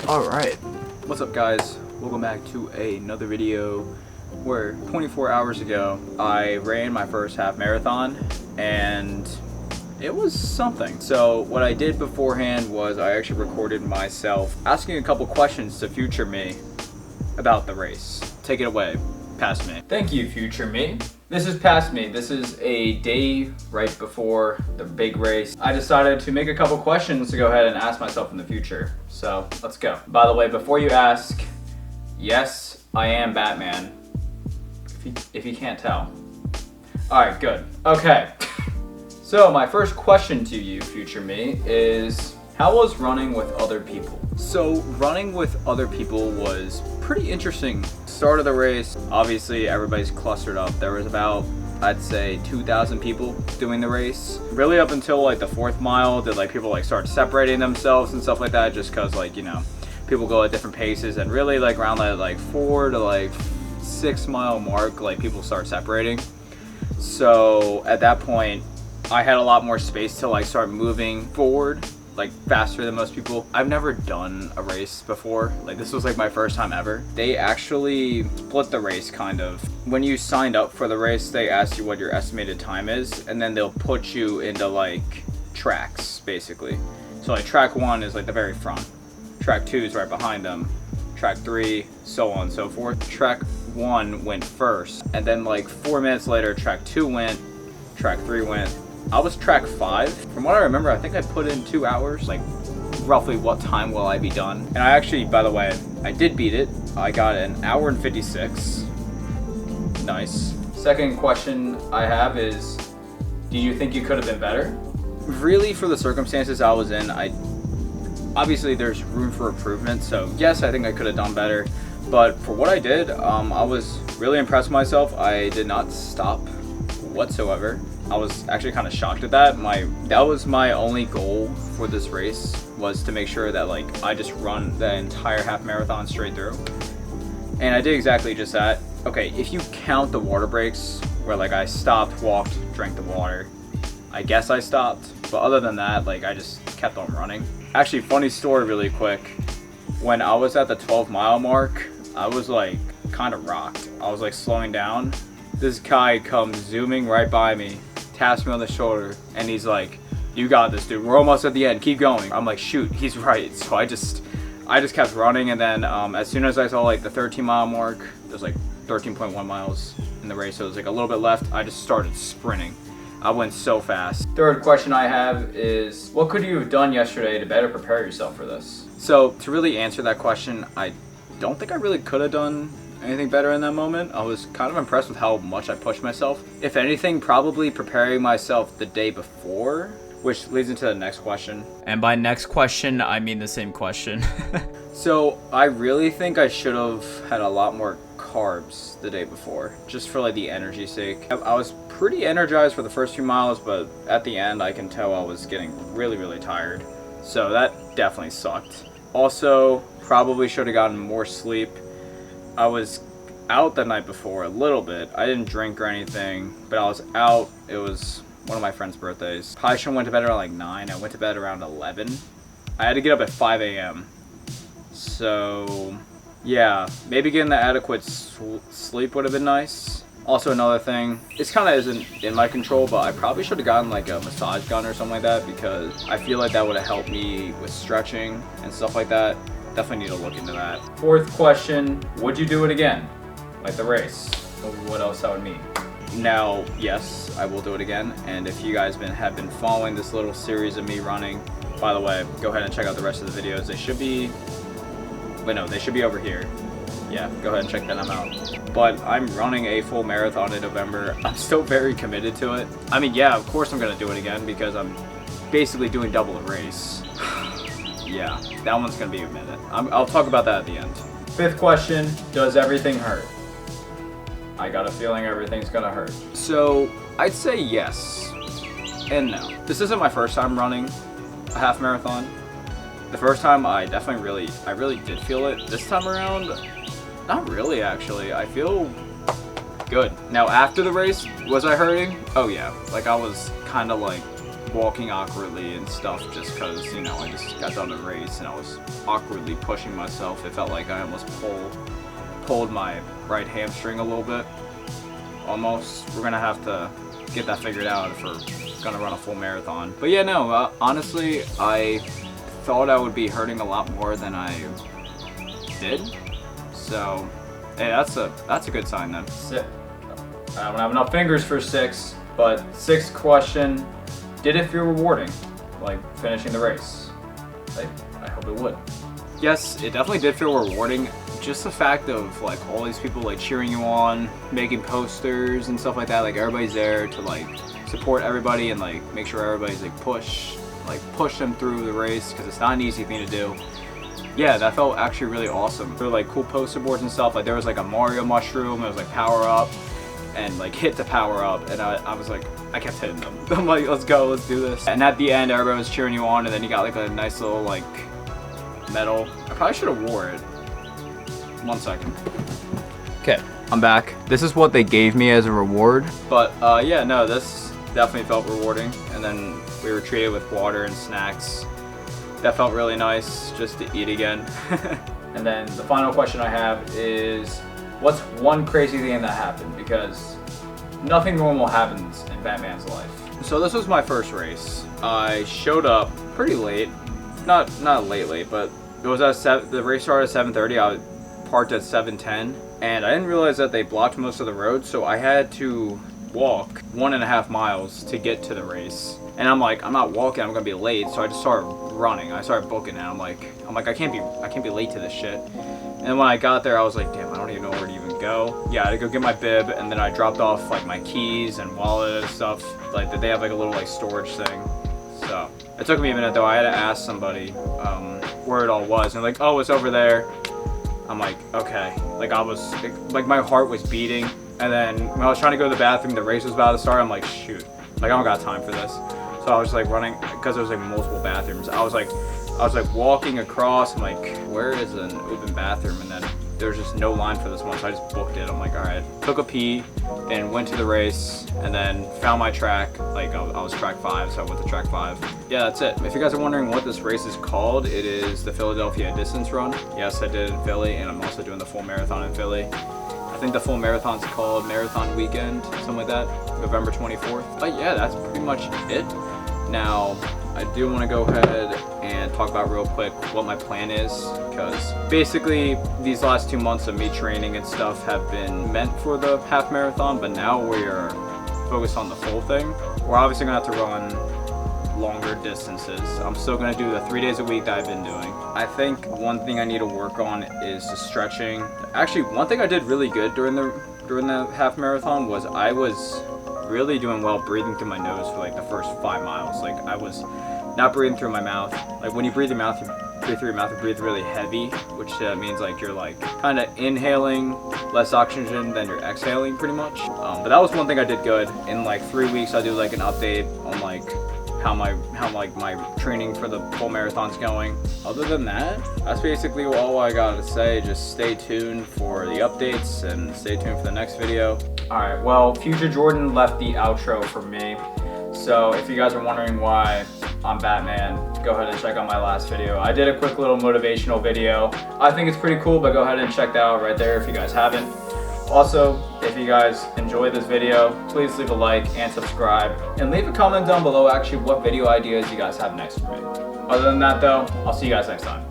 Alright, what's up guys? Welcome back to another video where 24 hours ago I ran my first half marathon and it was something. So what I did beforehand was I actually recorded myself asking a couple questions to future me about the race. Take it away, past me. Thank you, future me. This is past me. This is a day right before the big race. I decided to make a couple questions to go ahead and ask myself in the future. So let's go. By the way, before you ask, yes, I am Batman. If you can't tell. Alright, good. Okay. So my first question to you, future me, is how was running with other people? So running with other people was pretty interesting. Start of the race, obviously everybody's clustered up. There was about, I'd say, 2,000 people doing the race. Really up until like the 4th mile did like people like start separating themselves and stuff like that, just cause like, you know, people go at different paces, and really like around that like 4 to like 6 mile mark, like people start separating. So at that point I had a lot more space to like start moving forward, like faster than most people. I've never done a race before. Like this was like my first time ever. They actually split the race kind of. When you signed up for the race, they ask you what your estimated time is, and then they'll put you into like tracks basically. So like track 1 is like the very front. Track 2 is right behind them. Track 3, so on and so forth. Track 1 went first, and then like 4 minutes later, track 2 went, track 3 went. I was track 5. From what I remember, I think I put in 2 hours. Like, roughly what time will I be done? And I actually, by the way, I did beat it. I got an hour and 56. Nice. Second question I have is, do you think you could have been better? Really, for the circumstances I was in, obviously there's room for improvement. So yes, I think I could have done better. But for what I did, I was really impressed with myself. I did not stop whatsoever. I was actually kind of shocked at that. That was my only goal for this race, was to make sure that like I just run the entire half marathon straight through. And I did exactly just that. Okay, if you count the water breaks where like I stopped, walked, drank the water, I guess I stopped. But other than that, like I just kept on running. Actually, funny story really quick. When I was at the 12 mile mark, I was like kind of rocked. I was like slowing down. This guy comes zooming right by me, taps me on the shoulder, and he's like, "You got this, dude. We're almost at the end. Keep going." I'm like, shoot, he's right. So I just kept running, and then as soon as I saw like the 13 mile mark, there's like 13.1 miles in the race, so it was like a little bit left. I just started sprinting. I went so fast. Third question I have is, what could you have done yesterday to better prepare yourself for this? So to really answer that question, I don't think I really could have done anything better in that moment. I was kind of impressed with how much I pushed myself. If anything, probably preparing myself the day before, which leads into the next question. And by next question, I mean the same question. So I really think I should have had a lot more carbs the day before, just for like the energy sake. I was pretty energized for the first few miles, but at the end I can tell I was getting really, really tired. So that definitely sucked. Also, probably should have gotten more sleep. I was out the night before a little bit. I didn't drink or anything, but I was out. It was one of my friend's birthdays. Probably should have went to bed around like 9. I went to bed around 11. I had to get up at 5 a.m. So yeah, maybe getting the adequate sleep would have been nice. Also another thing, this kind of isn't in my control, but I probably should have gotten like a massage gun or something like that, because I feel like that would have helped me with stretching and stuff like that. Definitely need to look into that. Fourth question, would you do it again? Like the race? What else that would mean? Now, yes, I will do it again. And if you guys have been following this little series of me running, by the way, go ahead and check out the rest of the videos. They should be, wait, no, they should be over here. Yeah, go ahead and check them out. But I'm running a full marathon in November. I'm still very committed to it. I mean, yeah, of course I'm gonna do it again, because I'm basically doing double the race. Yeah, that one's gonna be a minute. I'll talk about that at the end. Fifth question, does everything hurt? I got a feeling everything's gonna hurt. So, I'd say yes and no. This isn't my first time running a half marathon. The first time I really did feel it. This time around, not really actually. I feel good. Now after the race, was I hurting? Oh yeah, like I was kind of like walking awkwardly and stuff just because, you know, I just got done the race and I was awkwardly pushing myself. It felt like I almost pulled my right hamstring a little bit. Almost. We're gonna have to get that figured out if we're gonna run a full marathon. But yeah, no, honestly, I thought I would be hurting a lot more than I did. So, hey, that's a good sign then. I don't have enough fingers for 6, but 6th question, did it feel rewarding, like finishing the race? I hope it would. Yes, it definitely did feel rewarding. Just the fact of like all these people like cheering you on, making posters and stuff like that, like everybody's there to like support everybody and like make sure everybody's like push them through the race, because it's not an easy thing to do. Yeah, that felt actually really awesome. There were like cool poster boards and stuff. Like there was like a Mario mushroom, it was like power up and like hit to power up, and I was like, I kept hitting them. I'm like, let's go, let's do this. And at the end, everybody was cheering you on, and then you got like a nice little like medal. I probably should have wore it. 1 second. Okay, I'm back. This is what they gave me as a reward. But yeah, no, this definitely felt rewarding. And then we were treated with water and snacks. That felt really nice just to eat again. And then the final question I have is, what's one crazy thing that happened? Because nothing normal happens in Batman's life. So this was my first race. I showed up pretty late. Not late, but it was at the race started at 7:30. I parked at 7:10, and I didn't realize that they blocked most of the road, so I had to walk 1.5 miles to get to the race. And I'm like, I'm not walking, I'm gonna be late, so I just started running. I started booking, and I'm like, I can't be late to this shit. And when I got there, I was like, damn, I don't even know where to even go. Yeah, I had to go get my bib, and then I dropped off like my keys and wallet and stuff. Like, they have like a little like storage thing. So it took me a minute though. I had to ask somebody where it all was, and like, oh, it's over there. I'm like, okay. Like I was, like my heart was beating, and then when I was trying to go to the bathroom, the race was about to start. I'm like, shoot, like I don't got time for this. So I was like running, because there was like multiple bathrooms. I was like walking across. I'm like, where is an open bathroom? And then there's just no line for this one, so I just booked it. I'm like, all right. Took a pee and went to the race, and then found my track. Like I was track 5, so I went to track 5. Yeah, that's it. If you guys are wondering what this race is called, it is the Philadelphia Distance Run. Yes, I did it in Philly, and I'm also doing the full marathon in Philly. I think the full marathon's called Marathon Weekend, something like that, November 24th. But yeah, that's pretty much it. Now, I do want to go ahead and talk about real quick what my plan is, because basically these last 2 months of me training and stuff have been meant for the half marathon, but now we're focused on the full thing. We're obviously going to have to run longer distances. I'm still going to do the 3 days a week that I've been doing. I think one thing I need to work on is the stretching. Actually, one thing I did really good during the half marathon was I was really doing well breathing through my nose for like the first 5 miles. Like I was not breathing through my mouth. Like when you breathe through your mouth, you breathe through your mouth, you breathe really heavy, which means like you're like kind of inhaling less oxygen than you're exhaling pretty much. But that was one thing I did good. In like 3 weeks, I'll do like an update on like how my training for the full marathon's going. Other than that, that's basically all I gotta say. Just stay tuned for the updates and stay tuned for the next video. Alright, well, Future Jordan left the outro for me. So if you guys are wondering why I'm Batman, go ahead and check out my last video. I did a quick little motivational video. I think it's pretty cool, but go ahead and check that out right there if you guys haven't. Also, if you guys enjoyed this video, please leave a like and subscribe, and leave a comment down below actually what video ideas you guys have next for me. Other than that though, I'll see you guys next time.